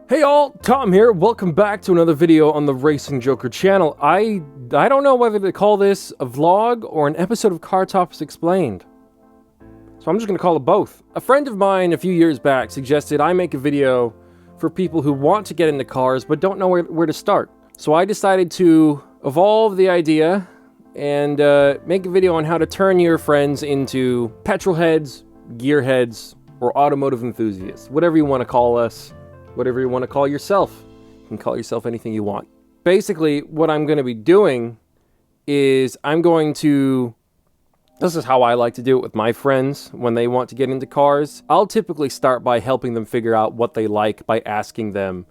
Hey all, Tom here. Welcome back to another video on the Racing Joker channel. I don't know whether to call this a vlog or an episode of Car Topics Explained. So I'm just going to call it both. A friend of mine a few years back suggested I make a video for people who want to get into cars but don't know where to start. So I decided to evolve the idea and make a video on how to turn your friends into petrol heads, gearheads, or automotive enthusiasts. Whatever you want to call us. Whatever you want to call yourself. You can call yourself anything you want. Basically, what I'm going to be doing is this is how I like to do it with my friends when they want to get into cars. I'll typically start by helping them figure out what they like by asking them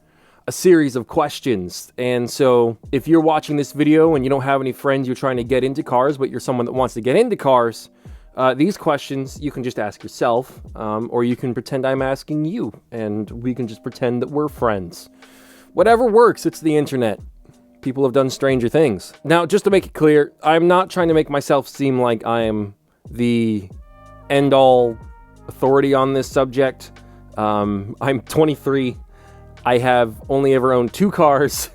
a series of questions. And so if you're watching this video and you don't have any friends you're trying to get into cars, but you're someone that wants to get into cars, these questions you can just ask yourself, or you can pretend I'm asking you, and we can just pretend that we're friends. Whatever works, it's the internet. People have done stranger things. Now, just to make it clear, I'm not trying to make myself seem like I am the end-all authority on this subject. I'm 23. I have only ever owned 2 cars.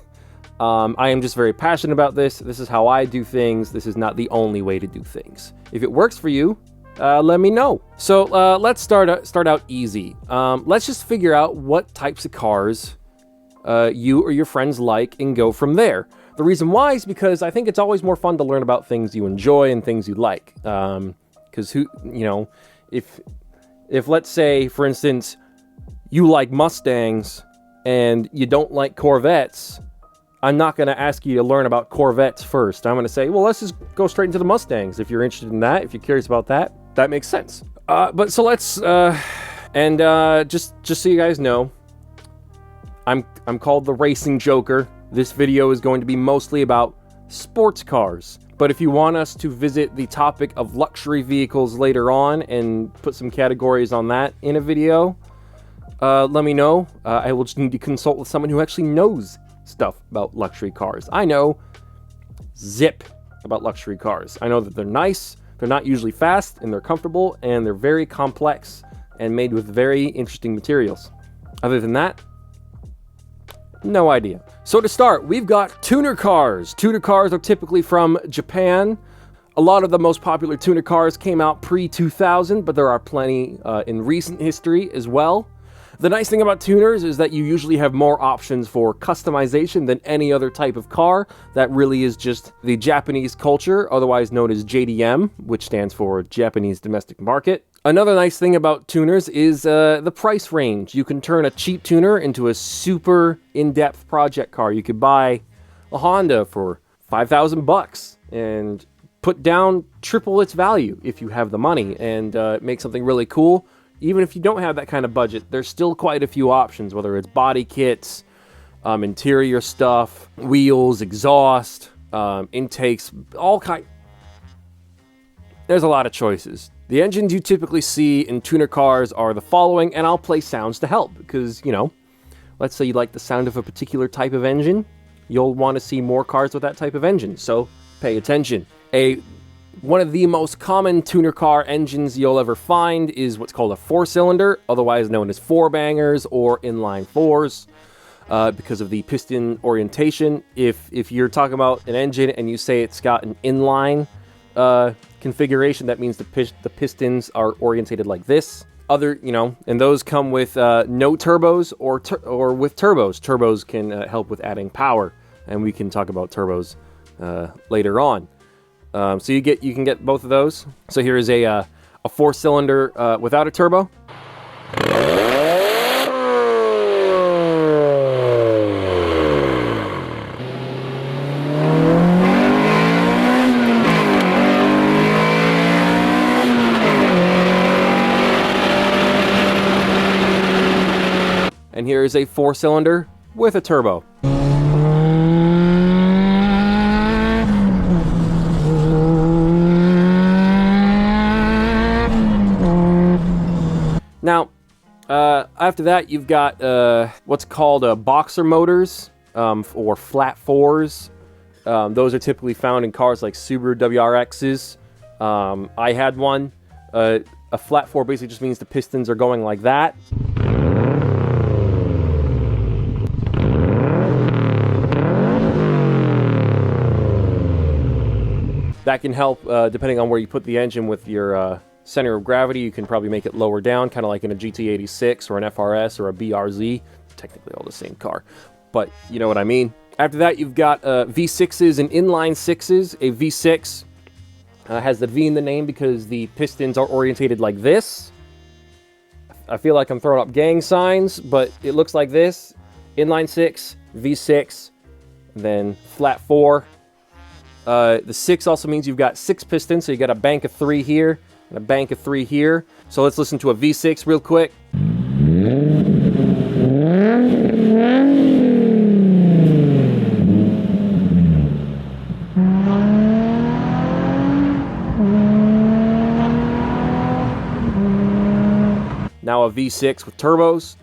I am just very passionate about this. This is how I do things. This is not the only way to do things. If it works for you, let me know. So let's start out easy. Let's just figure out what types of cars you or your friends like and go from there. The reason why is because I think it's always more fun to learn about things you enjoy and things you like. Because if let's say, for instance, you like Mustangs and you don't like Corvettes, I'm not going to ask you to learn about Corvettes first. I'm going to say, well, let's just go straight into the Mustangs. If you're interested in that, if you're curious about that, that makes sense. But so let's, just so you guys know, I'm called the Racing Joker. This video is going to be mostly about sports cars. But if you want us to visit the topic of luxury vehicles later on and put some categories on that in a video, let me know. I will just need to consult with someone who actually knows stuff about luxury cars. I know zip about luxury cars. I know that they're nice, they're not usually fast, and they're comfortable, and they're very complex and made with very interesting materials. Other than that, no idea. So to start, we've got tuner cars. Tuner cars are typically from Japan. A lot of the most popular tuner cars came out pre-2000, but there are plenty in recent history as well. The nice thing about tuners is that you usually have more options for customization than any other type of car. That really is just the Japanese culture, otherwise known as JDM, which stands for Japanese Domestic Market. Another nice thing about tuners is the price range. You can turn a cheap tuner into a super in-depth project car. You could buy a Honda for $5,000 and put down triple its value if you have the money and make something really cool. Even if you don't have that kind of budget, there's still quite a few options, whether it's body kits, interior stuff, wheels, exhaust, intakes, all kind. There's a lot of choices. The engines you typically see in tuner cars are the following, and I'll play sounds to help, because, let's say you like the sound of a particular type of engine, you'll want to see more cars with that type of engine, so pay attention. One of the most common tuner car engines you'll ever find is what's called a 4-cylinder, otherwise known as 4-bangers or inline 4s, because of the piston orientation. If you're talking about an engine and you say it's got an inline configuration, that means the pistons are orientated like this. And those come with no turbos or with turbos. Turbos can help with adding power, and we can talk about turbos later on. So you can get both of those. So here is a 4-cylinder without a turbo. And here is a 4-cylinder with a turbo. Now, after that, you've got what's called boxer motors or flat 4s. Those are typically found in cars like Subaru WRXs. I had one. A flat 4 basically just means the pistons are going like that. That can help depending on where you put the engine with your center of gravity. You can probably make it lower down, kind of like in a GT86 or an FRS or a BRZ. Technically all the same car, but you know what I mean. After that, you've got V6s and inline 6s. A V6 has the V in the name because the pistons are orientated like this. I feel like I'm throwing up gang signs, but it looks like this. Inline 6, V6, then flat 4. The 6 also means you've got 6 pistons, so you got a bank of 3 here and a bank of 3 here. So let's listen to a V6 real quick. Now a V6 with turbos.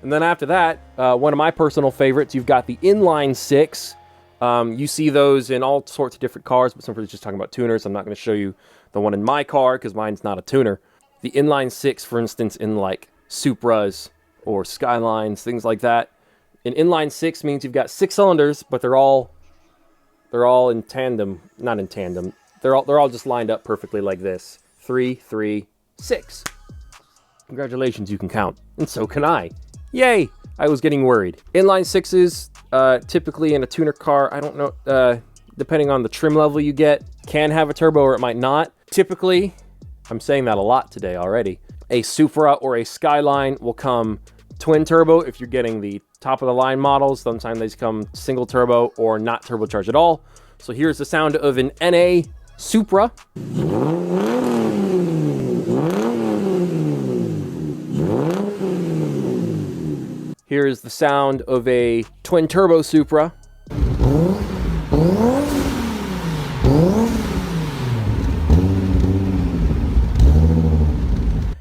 And then after that, one of my personal favorites, you've got the inline 6. You see those in all sorts of different cars, but somebody's just talking about tuners. I'm not going to show you the one in my car because mine's not a tuner. The inline 6, for instance, in like Supras or Skylines, things like that. An inline 6 means you've got 6 cylinders, but they're all in tandem, not in tandem. They're all just lined up perfectly like this. 3, 3, 6. Congratulations, you can count, and so can I. Yay! I was getting worried. Inline 6s, typically in a tuner car, I don't know, depending on the trim level you get, can have a turbo or it might not. Typically, I'm saying that a lot today already, a Supra or a Skyline will come twin turbo if you're getting the top of the line models. Sometimes they come single turbo or not turbocharged at all. So here's the sound of an NA Supra. Here's the sound of a twin turbo Supra.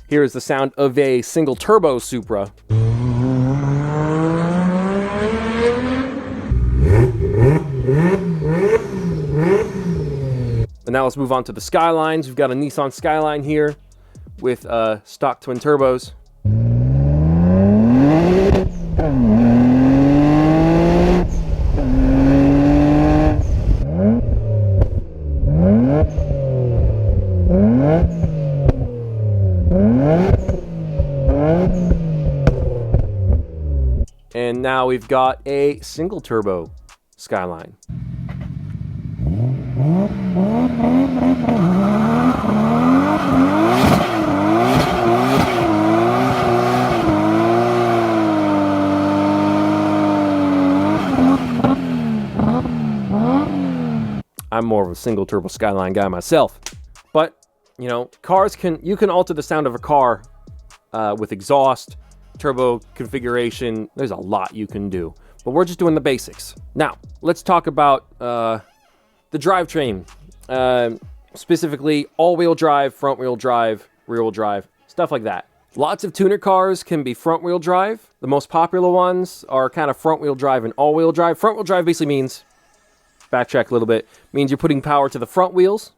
Here's the sound of a single turbo Supra. And now let's move on to the Skylines. We've got a Nissan Skyline here with stock twin turbos. And now we've got a single turbo Skyline. I'm more of a single turbo Skyline guy myself, but you know, you can alter the sound of a car with exhaust, turbo configuration. There's a lot you can do, but we're just doing the basics. Now, let's talk about the drivetrain, specifically all-wheel drive, front-wheel drive, rear-wheel drive, stuff like that. Lots of tuner cars can be front-wheel drive. The most popular ones are kind of front-wheel drive and all-wheel drive. Front-wheel drive basically means, backtrack a little bit, means you're putting power to the front wheels.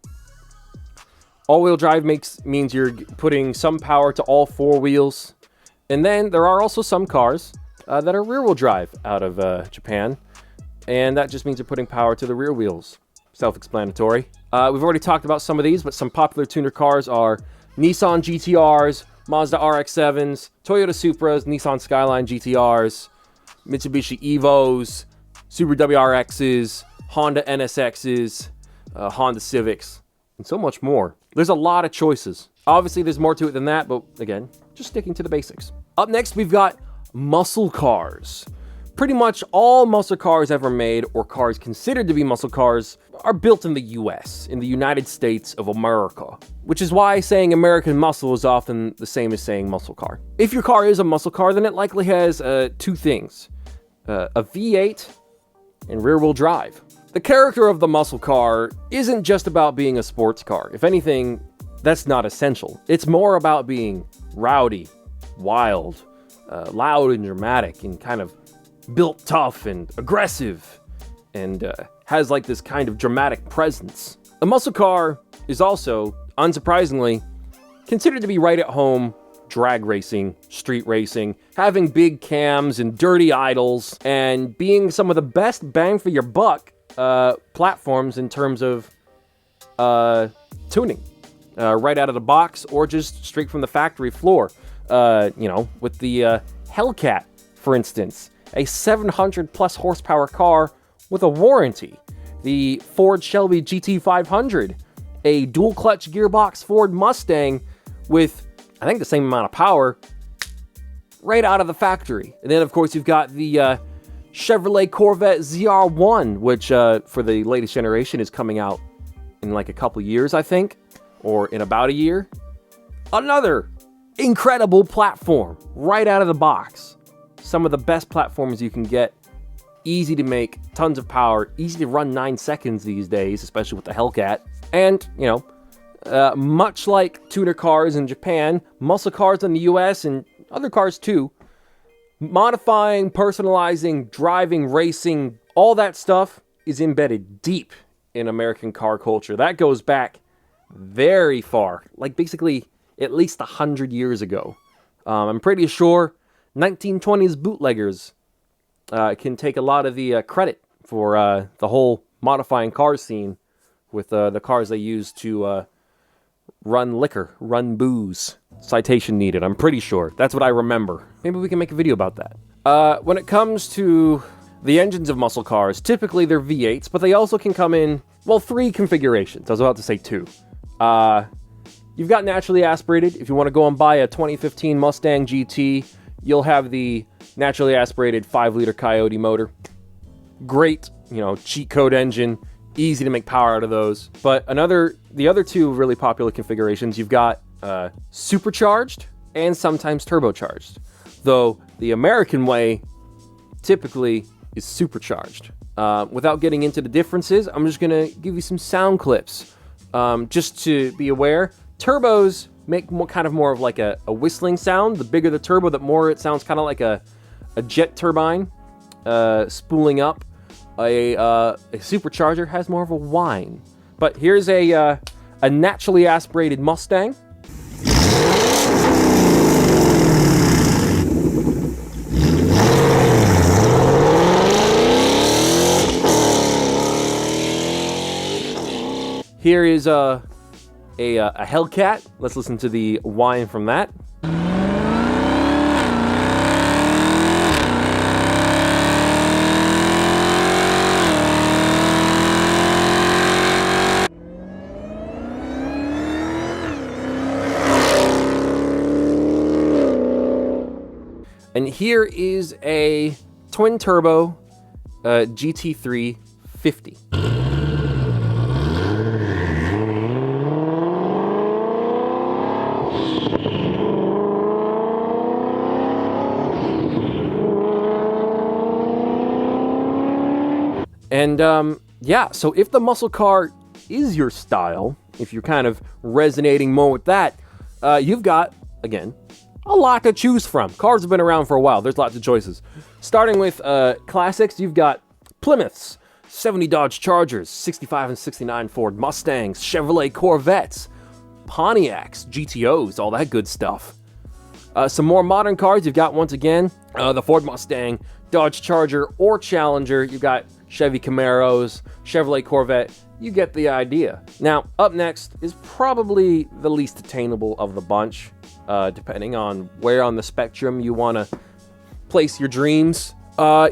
All-wheel drive means you're putting some power to all 4 wheels. And then there are also some cars that are rear-wheel drive out of Japan. And that just means you're putting power to the rear wheels. Self-explanatory. We've already talked about some of these, but some popular tuner cars are Nissan GTRs, Mazda RX-7s, Toyota Supras, Nissan Skyline GTRs, Mitsubishi Evos, Subaru WRXs, Honda NSXs, Honda Civics, and so much more. There's a lot of choices. Obviously, there's more to it than that, but again, just sticking to the basics. Up next, we've got muscle cars. Pretty much all muscle cars ever made, or cars considered to be muscle cars, are built in the US, in the United States of America. Which is why saying American muscle is often the same as saying muscle car. If your car is a muscle car, then it likely has 2 things. A V8 and rear-wheel drive. The character of the muscle car isn't just about being a sports car. If anything, that's not essential. It's more about being rowdy, wild, loud and dramatic, and kind of built tough and aggressive, and has like this kind of dramatic presence. A muscle car is also, unsurprisingly, considered to be right at home drag racing, street racing, having big cams and dirty idles, and being some of the best bang for your buck platforms in terms of tuning. Right out of the box or just straight from the factory floor. You know, with the Hellcat, for instance, a 700 plus horsepower car with a warranty. The Ford Shelby GT500, a dual clutch gearbox Ford Mustang with, I think, the same amount of power right out of the factory. And then, of course, you've got the Chevrolet Corvette ZR1, which for the latest generation is coming out in like a couple years, I think, or in about a year. Another incredible platform right out of the box. Some of the best platforms you can get. Easy to make, tons of power, easy to run 9 seconds these days, especially with the Hellcat. And, you know, much like tuner cars in Japan, muscle cars in the US, and other cars too, modifying, personalizing, driving, racing, all that stuff is embedded deep in American car culture. That goes back very far, like basically at least 100 years ago. I'm pretty sure 1920s bootleggers can take a lot of the credit for the whole modifying car scene with the cars they use to run liquor, run booze. Citation needed, I'm pretty sure. That's what I remember. Maybe we can make a video about that. When it comes to the engines of muscle cars, typically they're V8s, but they also can come in, well, 3 configurations. I was about to say 2. You've got naturally aspirated. If you want to go and buy a 2015 Mustang GT, you'll have the naturally aspirated 5-liter Coyote motor. Great, you know, cheat code engine, easy to make power out of those. But the other 2 really popular configurations, you've got supercharged and sometimes turbocharged. Though the American way typically is supercharged. Without getting into the differences, I'm just gonna give you some sound clips. Just to be aware, turbos make more of like a whistling sound. The bigger the turbo, the more it sounds kind of like a jet turbine spooling up. A supercharger has more of a whine. But here's a naturally aspirated Mustang. Here is a Hellcat. Let's listen to the whine from that. And here is a twin turbo GT3 50. And yeah, so if the muscle car is your style, if you're kind of resonating more with that, you've got, again, a lot to choose from. Cars have been around for a while. There's lots of choices. Starting with classics, you've got Plymouths, 70 Dodge Chargers, 65 and 69 Ford Mustangs, Chevrolet Corvettes, Pontiacs, GTOs, all that good stuff. Some more modern cars, you've got, once again, the Ford Mustang, Dodge Charger or Challenger. You've got Chevy Camaros, Chevrolet Corvette. You get the idea. Now, up next is probably the least attainable of the bunch, depending on where on the spectrum you want to place your dreams,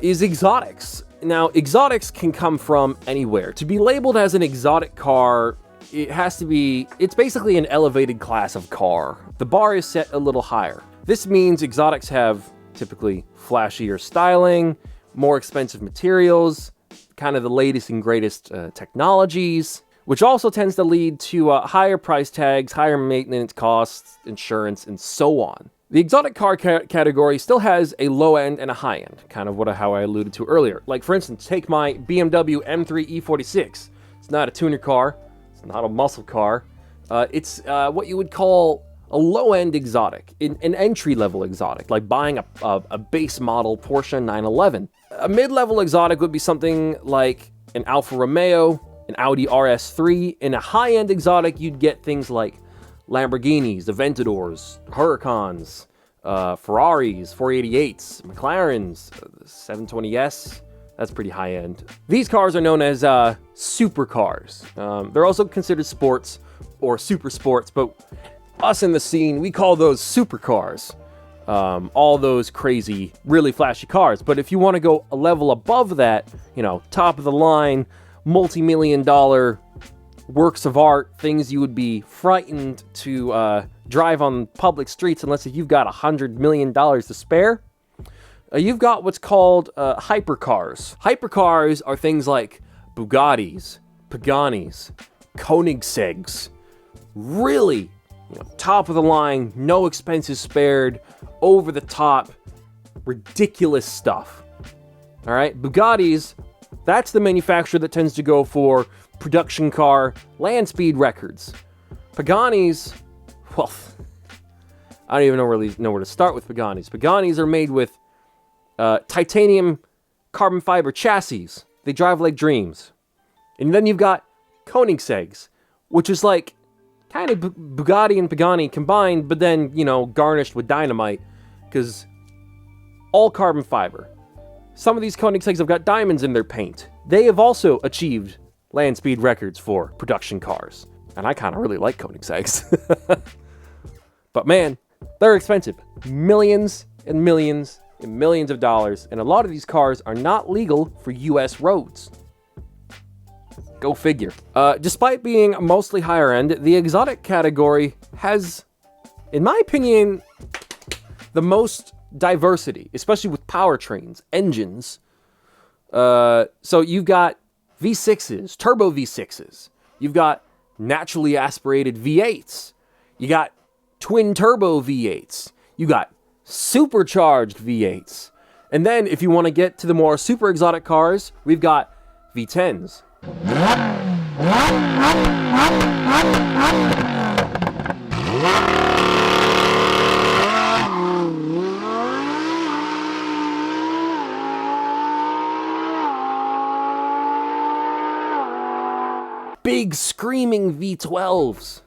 is exotics. Now, exotics can come from anywhere. To be labeled as an exotic car, it has to be, it's basically an elevated class of car. The bar is set a little higher. This means exotics have typically flashier styling, more expensive materials, kind of the latest and greatest technologies, which also tends to lead to higher price tags, higher maintenance costs, insurance, and so on. The exotic car category still has a low end and a high end, kind of how I alluded to earlier. Like, for instance, take my BMW M3 E46. It's not a tuner car, it's not a muscle car, It's what you would call a low-end exotic, an entry-level exotic, like buying a base model Porsche 911. A mid-level exotic would be something like an Alfa Romeo, an Audi RS3. In a high-end exotic, you'd get things like Lamborghinis, Aventadors, Huracans, Ferraris, 488s, McLarens, 720S. That's pretty high-end. These cars are known as supercars. They're also considered sports or super sports, but us in the scene, we call those supercars. All those crazy, really flashy cars. But if you want to go a level above that, you know, top of the line, multi-million-dollar works of art, things you would be frightened to drive on public streets unless you've got $100 million to spare, you've got what's called hypercars. Hypercars are things like Bugattis, Paganis, Koenigsegg's. Really, you know, top of the line, no expenses spared, over the top, ridiculous stuff. All right, Bugattis, that's the manufacturer that tends to go for production car land speed records. Paganis, well, I don't even know where to start with Paganis. Paganis are made with titanium carbon fiber chassis. They drive like dreams. And then you've got Koenigsegg's, which is like kind of Bugatti and Pagani combined, but then, you know, garnished with dynamite, because all carbon fiber. Some of these Koenigsegg's have got diamonds in their paint. They have also achieved land speed records for production cars. And I kind of really like Koenigsegg's. But man, they're expensive. Millions and millions and millions of dollars. And a lot of these cars are not legal for US roads. Go figure. Despite being mostly higher end, the exotic category has, in my opinion, the most diversity, especially with powertrains, engines. So you've got V6s, turbo V6s. You've got naturally aspirated V8s. You got twin turbo V8s. You got supercharged V8s. And then if you want to get to the more super exotic cars, we've got V10s. Big screaming V12s.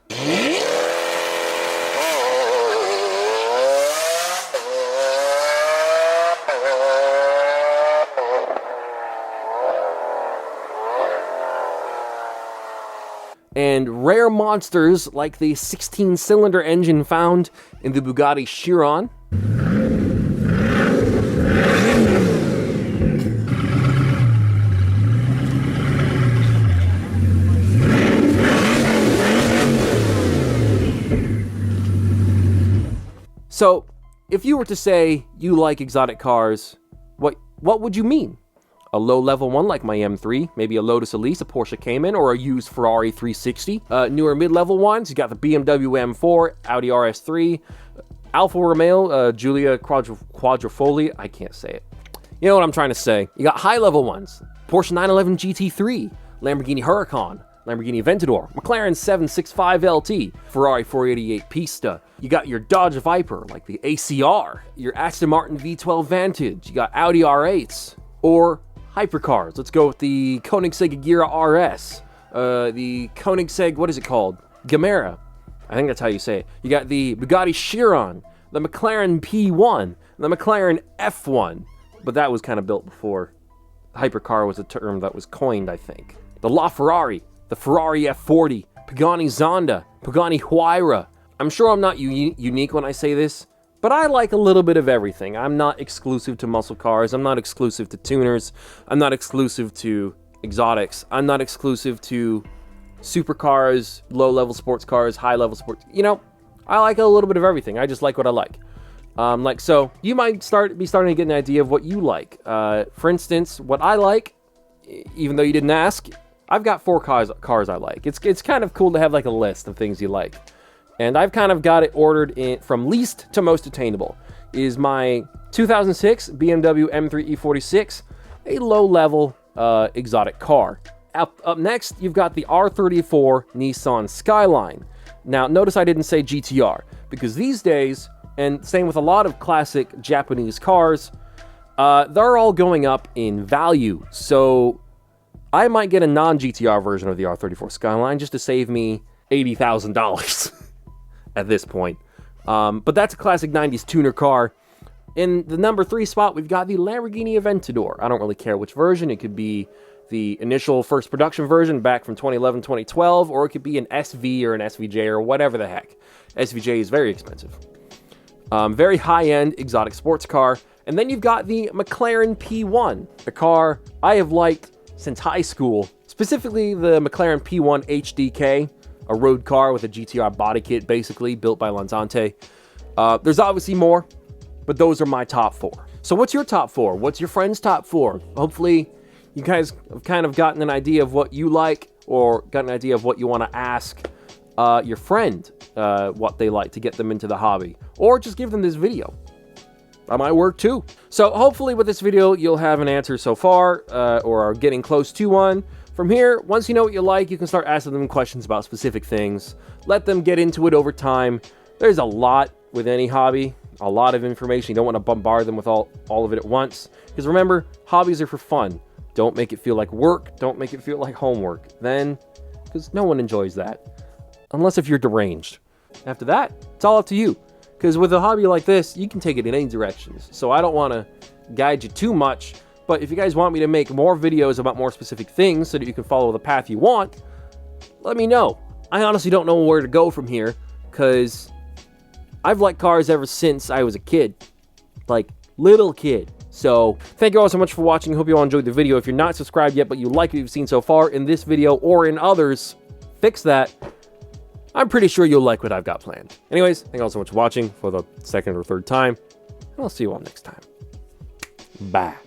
And rare monsters like the 16-cylinder engine found in the Bugatti Chiron. So, if you were to say you like exotic cars, what would you mean? A low-level one like my M3, maybe a Lotus Elise, a Porsche Cayman, or a used Ferrari 360. Newer mid-level ones, you got the BMW M4, Audi RS3, Alfa Romeo, Giulia Quadrifoglio, I can't say it. You know what I'm trying to say. You got high-level ones, Porsche 911 GT3, Lamborghini Huracan, Lamborghini Aventador, McLaren 765 LT, Ferrari 488 Pista. You got your Dodge Viper, like the ACR, your Aston Martin V12 Vantage, you got Audi R8s, or hypercars. Let's go with the Koenigsegg Agera RS, the Koenigsegg, what is it called? Gamera. I think that's how you say it. You got the Bugatti Chiron, the McLaren P1, the McLaren F1, but that was kind of built before. Hypercar was a term that was coined, I think. The LaFerrari, the Ferrari F40, Pagani Zonda, Pagani Huayra. I'm sure I'm not unique when I say this, but I like a little bit of everything. I'm not exclusive to muscle cars. I'm not exclusive to tuners. I'm not exclusive to exotics. I'm not exclusive to supercars, low-level sports cars, high-level sports. You know, I like a little bit of everything. I just like what I like. So you might be starting to get an idea of what you like. For instance, what I like, even though you didn't ask, I've got 4 cars I like. It's kind of cool to have like a list of things you like. And I've kind of got it ordered from least to most attainable. Is my 2006 BMW M3 E46 a low-level exotic car? Up next, you've got the R34 Nissan Skyline. Now, notice I didn't say GTR, because these days, and same with a lot of classic Japanese cars, they're all going up in value. So I might get a non-GTR version of the R34 Skyline just to save me $80,000 at this point. But that's a classic 90s tuner car. In the number 3 spot, we've got the Lamborghini Aventador. I don't really care which version. It could be the initial first production version back from 2011, 2012, or it could be an SV or an SVJ or whatever the heck. SVJ is very expensive. Very high-end exotic sports car. And then you've got the McLaren P1, a car I have liked since high school. Specifically the McLaren P1 HDK, a road car with a GTR body kit, basically, built by Lanzante. There's obviously more, but those are my top 4. So what's your top 4? What's your friend's top 4? Hopefully you guys have kind of gotten an idea of what you like, or got an idea of what you want to ask your friend what they like to get them into the hobby. Or just give them this video. That might work too. So hopefully with this video, you'll have an answer so far, or are getting close to one. From here, once you know what you like, you can start asking them questions about specific things. Let them get into it over time. There's a lot with any hobby, a lot of information. You don't want to bombard them with all of it at once. Because remember, hobbies are for fun. Don't make it feel like work. Don't make it feel like homework. Then, because no one enjoys that. Unless if you're deranged. After that, it's all up to you. Because with a hobby like this, you can take it in any directions. So I don't want to guide you too much. But if you guys want me to make more videos about more specific things so that you can follow the path you want, let me know. I honestly don't know where to go from here. Because I've liked cars ever since I was a kid. Like, little kid. So, thank you all so much for watching. Hope you all enjoyed the video. If you're not subscribed yet, but you like what you've seen so far in this video or in others, fix that. I'm pretty sure you'll like what I've got planned. Anyways, thank you all so much for watching for the second or third time, and I'll see you all next time. Bye.